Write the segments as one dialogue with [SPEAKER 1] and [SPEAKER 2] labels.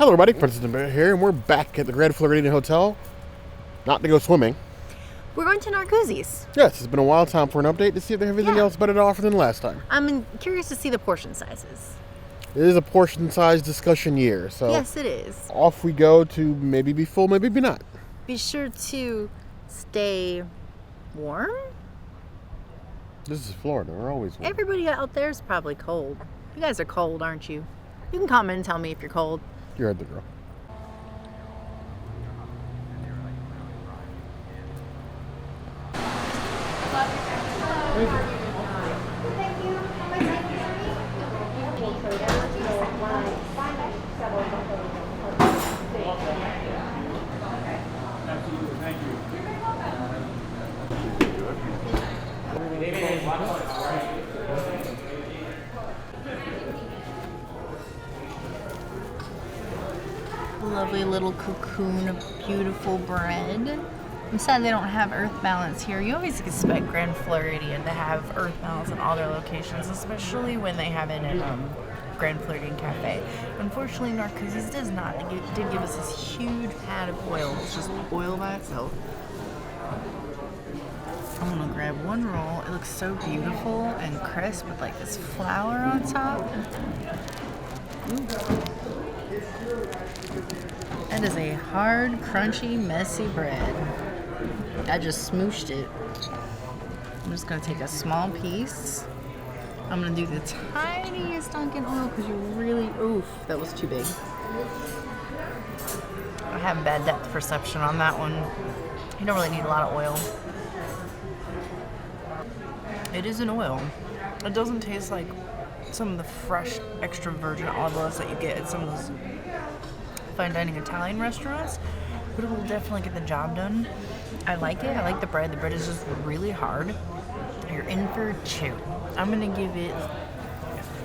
[SPEAKER 1] Hello everybody, Princess and Bear here, and we're back at the Grand Floridian Hotel. Not to go swimming.
[SPEAKER 2] We're going to Narcoossee's.
[SPEAKER 1] Yes, it's been a while. Time for an update to see if they have anything else better to offer than last time.
[SPEAKER 2] I'm curious to see the portion sizes.
[SPEAKER 1] It is a portion size discussion year, so
[SPEAKER 2] Yes, it is.
[SPEAKER 1] off we go to maybe be full, maybe be not.
[SPEAKER 2] Be sure to stay warm.
[SPEAKER 1] This is Florida, we're always warm.
[SPEAKER 2] Everybody out there is probably cold. You guys are cold, aren't you? You can comment and tell me if you're cold.
[SPEAKER 1] You heard the girl.
[SPEAKER 2] Lovely little cocoon of beautiful bread. I'm sad they don't have Earth Balance here. You always expect Grand Floridian to have Earth Balance in all their locations, especially when they have it in Grand Floridian Cafe. Unfortunately, Narcoossee's does not. They did give us this huge pad of oil. It's just oil by itself. I'm gonna grab one roll. It looks so beautiful and crisp with like this flour on top. Ooh. That is a hard, crunchy, messy bread. I just smooshed it. I'm just gonna take a small piece. I'm gonna do the tiniest dunk in oil because you really, oof, that was too big. I have bad depth perception on that one. You don't really need a lot of oil. It is an oil. It doesn't taste like some of the fresh, extra virgin olive oils that you get at some of those fine dining Italian restaurants, but it will definitely get the job done. I like it. I like the bread. The bread is just really hard. You're in for a chew. I'm gonna give it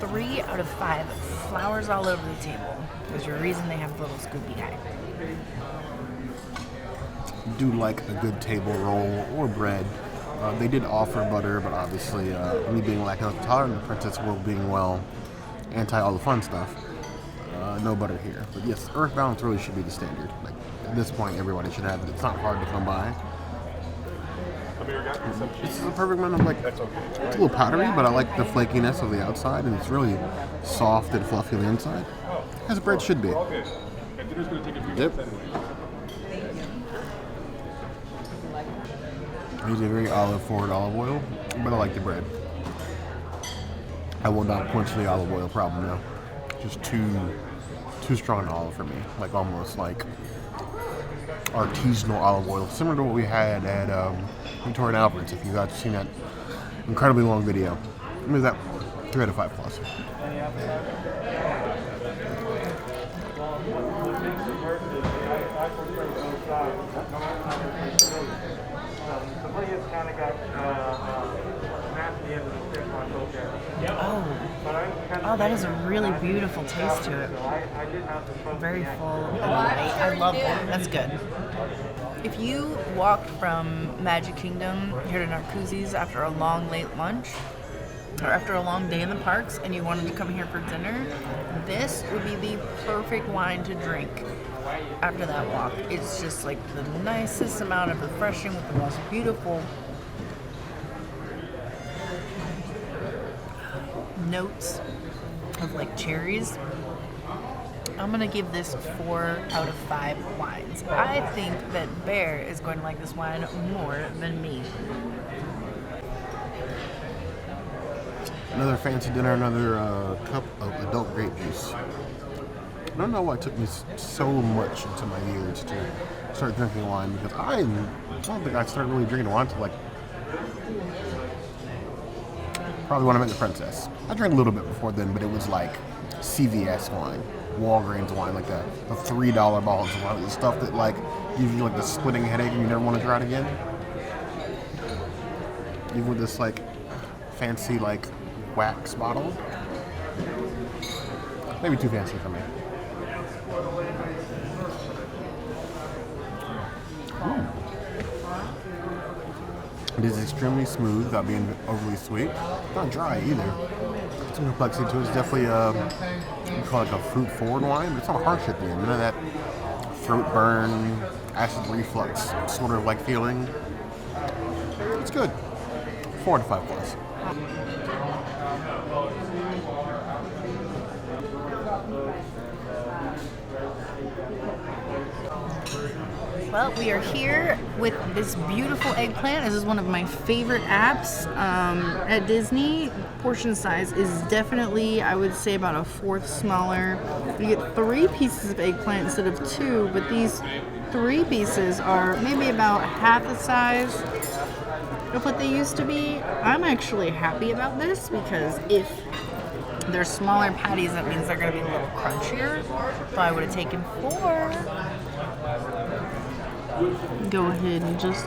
[SPEAKER 2] 3 out of 5 flowers all over the table. There's a reason they have the little scoopy guy.
[SPEAKER 1] Do like a good table roll or bread. They did offer butter, but obviously me being lactose intolerant, the Princess World being well anti all the fun stuff. No butter here. But yes, Earth Balance really should be the standard. Like at this point, everybody should have it. It's not hard to come by. This is a perfect amount of it's a little powdery, but I like the flakiness of the outside, and it's really soft and fluffy on the inside, as bread should be. Yep. I use a very olive-forward olive oil, but I like the bread. I will not quench the olive oil problem now. Just too strong olive for me. Like almost like artisanal olive oil, similar to what we had at Victoria and Albert's. If you guys have seen that incredibly long video, I mean that 3 out of 5 plus.
[SPEAKER 2] Oh, that is a really beautiful taste to it. Very full and light. I love that. That's good. If you walked from Magic Kingdom here to Narcoossee's after a long, late lunch, or after a long day in the parks, and you wanted to come here for dinner, this would be the perfect wine to drink after that walk. It's just like the nicest amount of refreshing with the most beautiful notes of like cherries. I'm gonna give this 4 out of 5 wines. I think that Bear is going to like this wine more than me.
[SPEAKER 1] Another fancy dinner, another cup of adult grape juice. I don't know why it took me so much into my years to start drinking wine, because I don't think I started really drinking wine until probably when I met the Princess. I drank a little bit before then, but it was like CVS wine, Walgreens wine, like the $3 bottles of wine, the stuff that like gives you like the splitting headache and you never want to try it again. Even with this like fancy like wax bottle, maybe too fancy for me. It is extremely smooth without being overly sweet. Not dry either. Some complexity to it. It's definitely you call it a fruit-forward wine, but it's not harsh at the end. None of that throat burn, acid reflux sort of like feeling. It's good. 4 to 5 plus.
[SPEAKER 2] Well, we are here with this beautiful eggplant. This is one of my favorite apps at Disney. Portion size is definitely, I would say, about a fourth smaller. You get 3 pieces of eggplant instead of 2, but these 3 pieces are maybe about half the size of what they used to be. I'm actually happy about this because if they're smaller patties, that means they're going to be a little crunchier. So I would have taken 4. Go ahead and just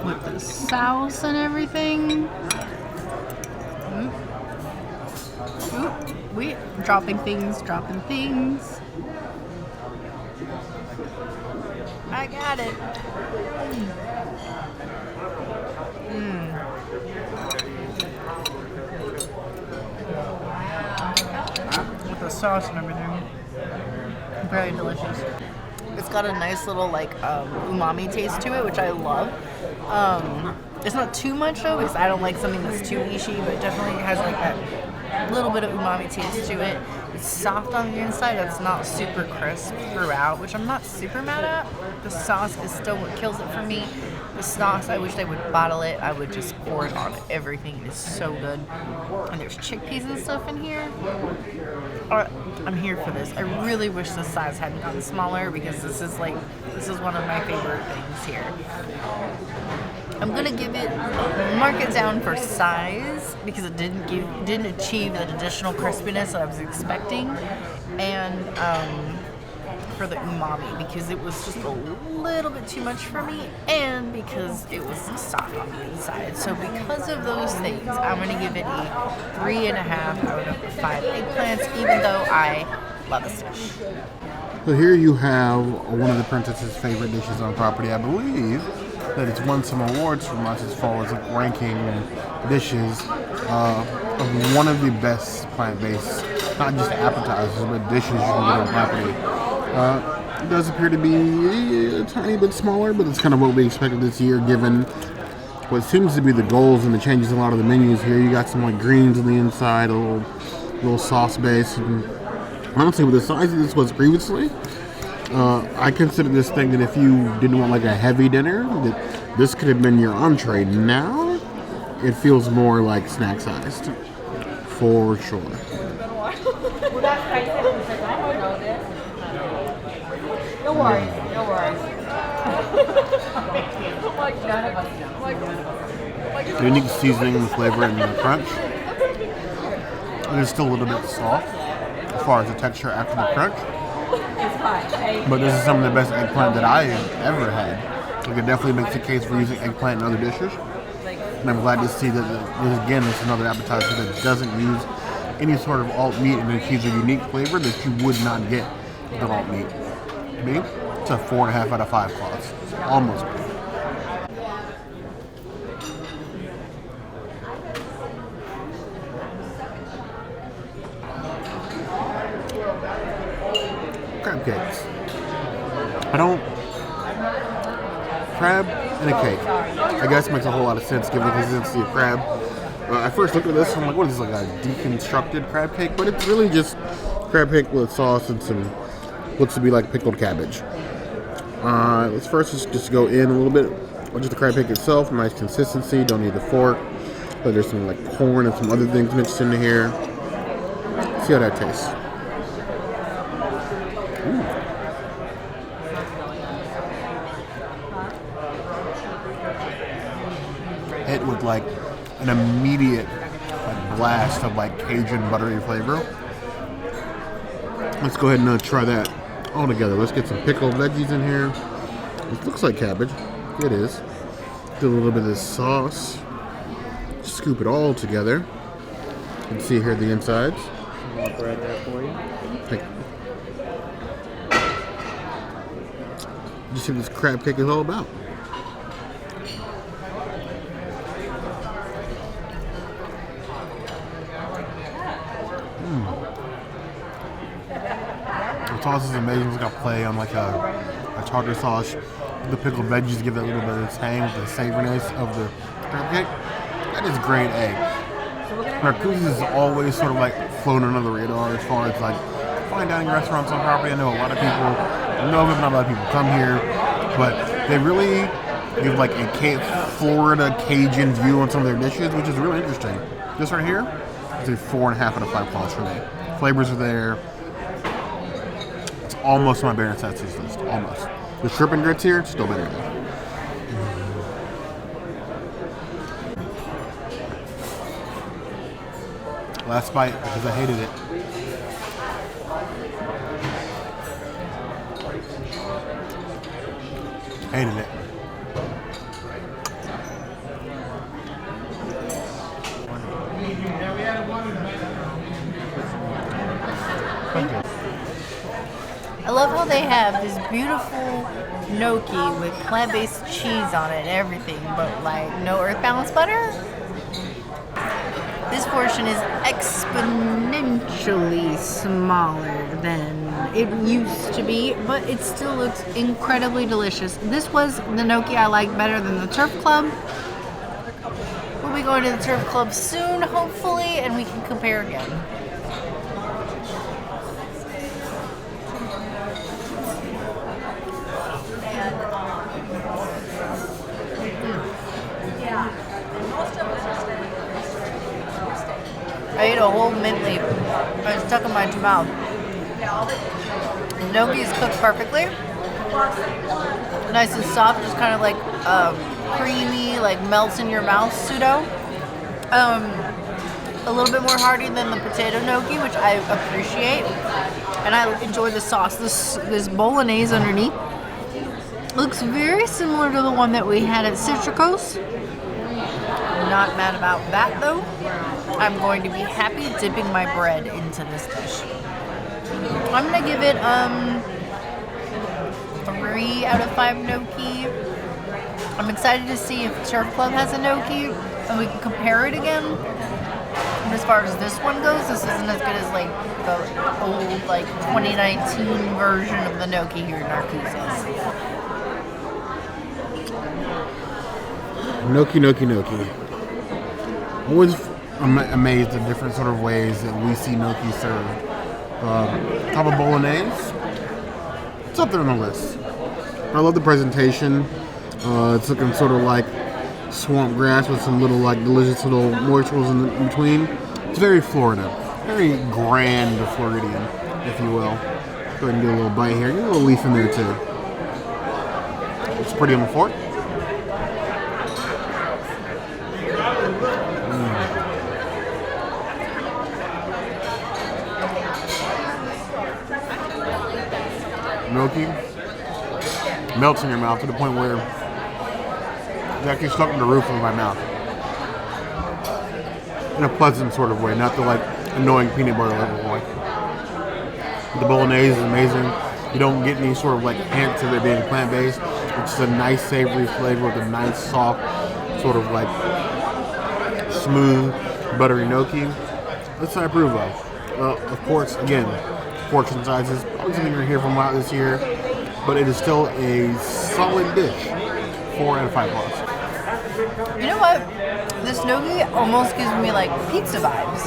[SPEAKER 2] with the sauce and everything. We dropping things. I got it. With the sauce and everything. Very delicious. It's got a nice little like umami taste to it, which I love. It's not too much though, because I don't like something that's too ishy, but it definitely has like that little bit of umami taste to it. It's soft on the inside. It's not super crisp throughout, which I'm not super mad at. The sauce is still what kills it for me. The sauce, I wish they would bottle it. I would just pour it on everything. It is so good. And there's chickpeas and stuff in here. I'm here for this. I really wish the size hadn't gotten smaller because this is one of my favorite things here. I'm gonna give it, mark it down for size because it didn't achieve that additional crispiness that I was expecting, and for the umami because it was just a little bit too much for me, and because it was soft on the inside. So because of those things, I'm gonna give it a 3.5 out of 5 eggplants, even though I love this dish.
[SPEAKER 1] So here you have one of the princess's favorite dishes on property. I believe that it's won some awards from us as far as like ranking dishes of one of the best plant-based, not just appetizers, but dishes you can get on property. It does appear to be a tiny bit smaller, but it's kind of what we expected this year given what seems to be the goals and the changes in a lot of the menus here. You got some like greens on the inside, a little sauce base. And honestly, with the size of this was previously, I consider this thing that if you didn't want like a heavy dinner, that this could have been your entree. Now, it feels more like snack sized, for sure.
[SPEAKER 2] No worries.
[SPEAKER 1] The unique seasoning, the flavor, and the crunch. It is still a little bit soft as far as the texture after the crunch. But this is some of the best eggplant that I have ever had. Like it definitely makes the case for using eggplant in other dishes. And I'm glad to see that, again, it's another appetizer that doesn't use any sort of alt meat and achieves a unique flavor that you would not get with alt meat. To me, it's a 4.5 out of 5 claws. It's almost good. Crab cakes. Crab and a cake. I guess makes a whole lot of sense given the consistency of crab. I first looked at this and I'm like, what is this, like a deconstructed crab cake? But it's really just crab cake with sauce and some looks to be like pickled cabbage. Let's first just go in a little bit with just the crab cake itself. Nice consistency, don't need the fork. But there's some like corn and some other things mixed into here. See how that tastes. Hit with like an immediate blast of like Cajun buttery flavor. Let's go ahead and try that all together. Let's get some pickled veggies in here. It looks like cabbage. It is. Do a little bit of this sauce. Scoop it all together. You can see here the insides.
[SPEAKER 3] Some more bread there for you.
[SPEAKER 1] Just see what this crab cake is all about. sauce is amazing. It's got play on like a tartar sauce. The pickled veggies give it a little bit of tang with the savoriness of the crab cake. That is great egg. Narcoossee is always sort of like flown under the radar as far as like fine dining restaurants on property. I know a lot of people know them, not a lot of people come here, but they really give like a Florida Cajun view on some of their dishes, which is really interesting. This right here is a 4.5 out of 5 claws for me. Flavors are there. It's almost my bare necessities list, almost. The shrimp and grits here, still better though. Last bite because I hated it. Hated it.
[SPEAKER 2] I love how they have this beautiful gnocchi with plant-based cheese on it and everything, but like no earth balance butter. This portion is exponentially smaller than it used to be, but it still looks incredibly delicious. This was the gnocchi I liked better than the Turf Club. We'll be going to the Turf Club soon, hopefully, and we can compare again. I ate a whole mint leaf. I was stuck in my mouth. The gnocchi is cooked perfectly. Nice and soft, just kind of like creamy, like melts in your mouth pseudo. A little bit more hearty than the potato gnocchi, which I appreciate. And I enjoy the sauce. This bolognese underneath looks very similar to the one that we had at Citricos. Not mad about that though. I'm going to be happy dipping my bread into this dish. I'm gonna give it 3 out of 5 gnocchi. I'm excited to see if Turf Club has a gnocchi and we can compare it again. And as far as this one goes, this isn't as good as like the old like 2019 version of the gnocchi here in Narcoossee's.
[SPEAKER 1] Gnocchi. Always amazed at different sort of ways that we see gnocchi served. Top of bolognese, it's up there on the list. I love the presentation. It's looking sort of like swamp grass with some little like delicious little morsels in between. It's very Florida, very Grand Floridian, if you will. Go ahead and get a little bite here. Get a little leaf in there too. It's pretty on the fork. Gnocchi melts in your mouth to the point where it's actually stuck in the roof of my mouth. In a pleasant sort of way, not the like annoying peanut butter level way. The bolognese is amazing. You don't get any sort of like hints of it being plant-based. It's just a nice savory flavor with a nice soft sort of like smooth buttery gnocchi. This I approve of. Of course, again, portion sizes, probably something you're gonna hear from a lot this year, but it is still a solid dish. 4 out of 5 claws.
[SPEAKER 2] You know what? This gnocchi almost gives me like pizza vibes.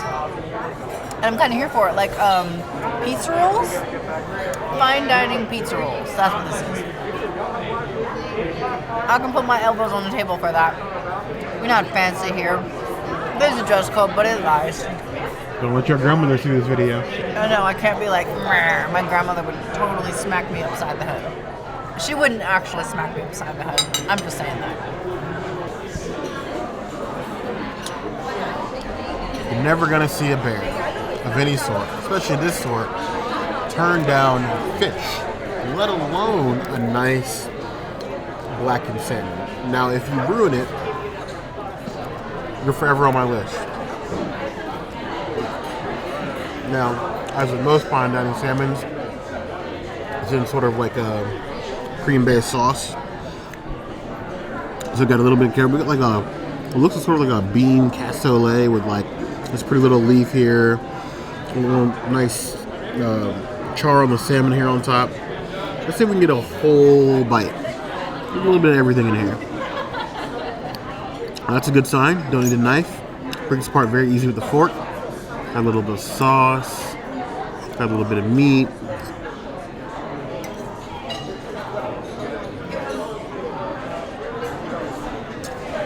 [SPEAKER 2] And I'm kind of here for it. Like pizza rolls? Fine dining pizza rolls. That's what this is. I can put my elbows on the table for that. We're not fancy here. There's a dress code, but it lies.
[SPEAKER 1] Don't let your grandmother see this video.
[SPEAKER 2] I know, I can't be like, "Meh." My grandmother would totally smack me upside the head. She wouldn't actually smack me upside the head. I'm just saying that.
[SPEAKER 1] You're never gonna see a bear of any sort, especially this sort, turn down fish, let alone a nice blackened salmon. Now, if you ruin it, you're forever on my list. Now, as with most fine dining salmons, it's in sort of like a cream-based sauce. So we got a little bit of carrot. We got like it looks sort of like a bean cassoulet with like this pretty little leaf here. A little nice char on the salmon here on top. Let's see if we can get a whole bite. A little bit of everything in here. That's a good sign. Don't need a knife. Breaks apart very easy with the fork. Got a little bit of sauce. Got a little bit of meat.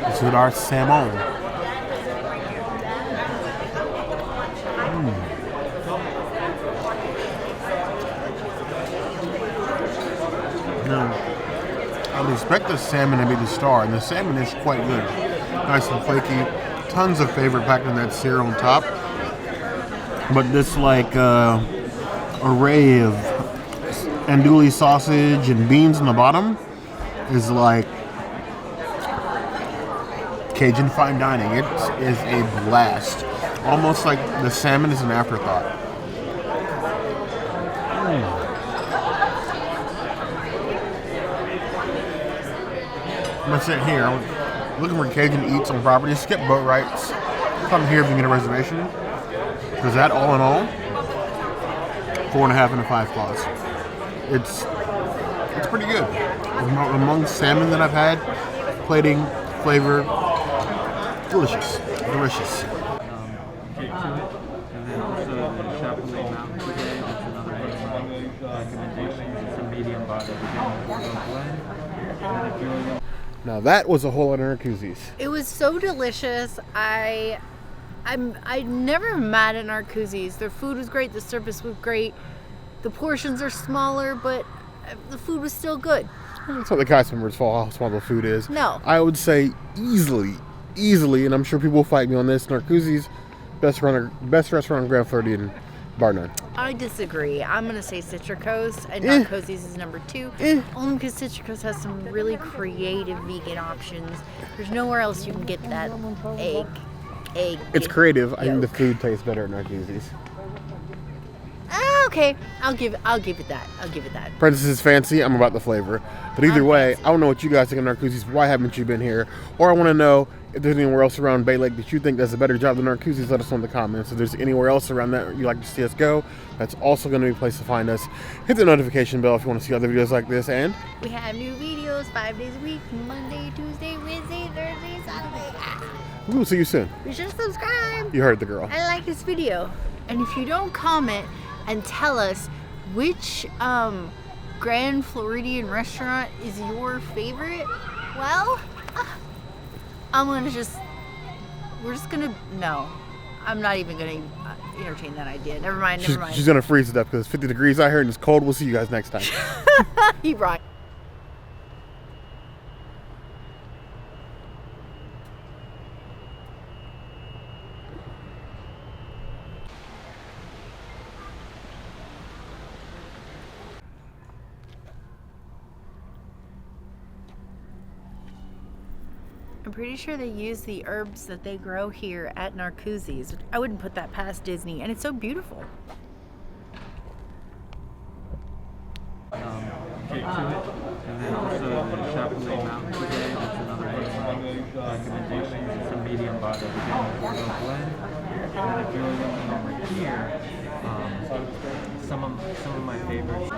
[SPEAKER 1] Let's get our salmon. Now, I would expect the salmon to be the star, and the salmon is quite good. Nice and flaky. Tons of flavor packed in that sear on top. But this like array of andouille sausage and beans on the bottom is like Cajun fine dining. It is a blast. Almost like the salmon is an afterthought. I'm gonna sit here. I'm looking for Cajun eats on property. Skip boat rights. Come here if you can get a reservation. Because that, all in all, 4.5 and a 5 claws. It's pretty good. Among salmon that I've had, plating, flavor, delicious, delicious.
[SPEAKER 3] Cake to it, and then also the Chapelet Mountain today. That's another one of my recommendations. It's a medium body blend. And then if you're looking.
[SPEAKER 1] Now that was a whole lot of Narcoossees.
[SPEAKER 2] It was so delicious. I'm never mad at Narcoossee's. Their food was great. The service was great. The portions are smaller, but the food was still good.
[SPEAKER 1] That's not the cast members' fault how small the food is.
[SPEAKER 2] No.
[SPEAKER 1] I would say easily, and I'm sure people will fight me on this, Narcoossee's best restaurant in Grand Floridian, bar none.
[SPEAKER 2] I disagree. I'm going to say Citrico's, and Narcoossee's is number 2. Only because Citrico's has some really creative vegan options. There's nowhere else you can get that egg.
[SPEAKER 1] It's creative. I think the
[SPEAKER 2] yolk.
[SPEAKER 1] food tastes better at Narcoossee's.
[SPEAKER 2] Okay, I'll give it that.
[SPEAKER 1] Princess is fancy. I'm about the flavor. But either way, I don't know what you guys think of Narcoossee's. Why haven't you been here? Or I want to know if there's anywhere else around Bay Lake that you think does a better job than Narcoossee's. Let us know in the comments. If there's anywhere else around that you'd like to see us go, that's also going to be a place to find us. Hit the notification bell if you want to see other videos like this. And
[SPEAKER 2] We have new videos 5 days a week: Monday, Tuesday, Wednesday, Thursday, Saturday.
[SPEAKER 1] we will see you soon.
[SPEAKER 2] Be sure to subscribe.
[SPEAKER 1] You heard the girl.
[SPEAKER 2] I like this video. And if you don't comment and tell us which Grand Floridian restaurant is your favorite, well, I'm not even gonna entertain that idea. Never mind.
[SPEAKER 1] She's going to freeze it up because it's 50 degrees out here and it's cold. We'll see you guys next time.
[SPEAKER 2] He right. I'm pretty sure they use the herbs that they grow here at Narcoossee's. I wouldn't put that past Disney, and it's so beautiful.
[SPEAKER 3] Cake to it, and then also the Chapelet Mountain today. That's another one of my recommendations. It's a medium body blend. And then if you're looking over here, some of my favorites.